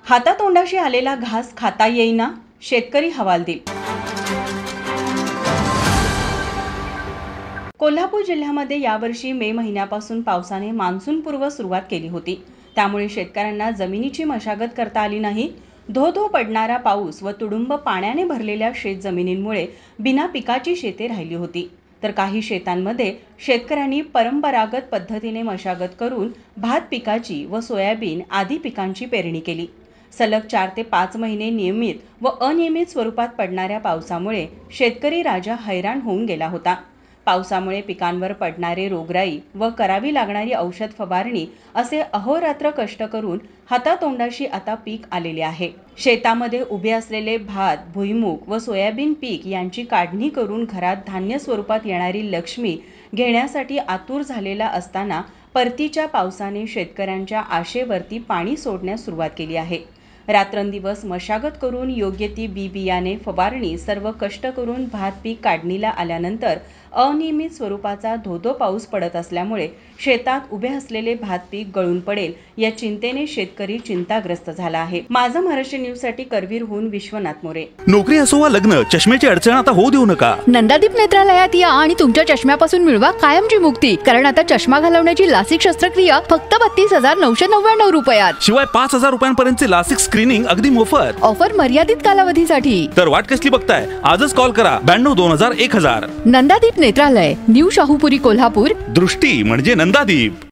हातातोंडाशी आलेला घास खाता येईना, शेतकरी हवालदिल। कोल्हापूर जिल्ह्यामध्ये यावर्षी मे महिन्यापासून पावसाने मान्सूनपूर्व सुरुवात केली होती। त्यामुळे शेतकऱ्यांना जमिनीची मशागत करता आली नाही। धो पडणारा पाऊस व तुडुंब पाण्याने भरलेल्या शेतजमिनींमुळे बिना पिकाची शेते राहिली होती। तर काही शेतांमध्ये शेतकऱ्यांनी परंपरागत पद्धतीने मशागत करून भात पिकाची व सोयाबीन आदी पिकांची पेरणी केली। सलग 4 ते 5 महिने नियमित व अनियमित स्वरूपात पडणाऱ्या पावसामुळे शेतकरी राजा हैराण होऊन गेला होता। पावसामुळे पिकांवर पडणारे रोगराई व करावी लागणारी औषध फवारणी असे अहोरात्र कष्ट करून हातातोंडाशी आता पीक आलेले आहे। शेतामध्ये उभे असलेले भात, भुईमूग व सोयाबीन पीक यांची काढणी करून घरात धान्य स्वरूपात येणारी लक्ष्मी घेण्यासाठी आतुर झालेला असताना परतीच्या पावसाने शेतकऱ्यांच्या आशेवरती पाणी सोडण्यास सुरुवात केली आहे। रात्रंदिवस मशागत करून योग्य ती बियाणे फवारणी सर्व कष्ट करून भात पीक काढणीला आल्यानंतर अनियमित स्वरूपाचा धो पाऊस पडत असल्यामुळे शेतात उभे असलेले भात पीक गळून पडेल या चिंतेने शेतकरी चिंताग्रस्त झाला आहे। माझा महाराष्ट्र न्यूज साठी करवीरहून विश्वनाथ मोरे। नोकरी असो वा लग्न, चष्म्याची अडचण आता होऊ देऊ नका। नंदादीप नेत्रालयात या आणि तुमच्या चष्म्यापासून मिळवा कायमची मुक्ती। कारण आता चष्मा घालवण्याची लासिक शस्त्रक्रिया फक्त 32,999 रुपयात। शिवाय 5,000 रुपयांपर्यंतचे लासिक स्क्रीनिंग अगदी मोफत। ऑफर मर्यादित कालावधीसाठी। तर वाट कसली बघताय, आजच कॉल करा 92 2000 1000। नंदादीप नेत्रालय, न्यू शाहूपुरी, कोल्हापूर। दृष्टी म्हणजे नंदादीप।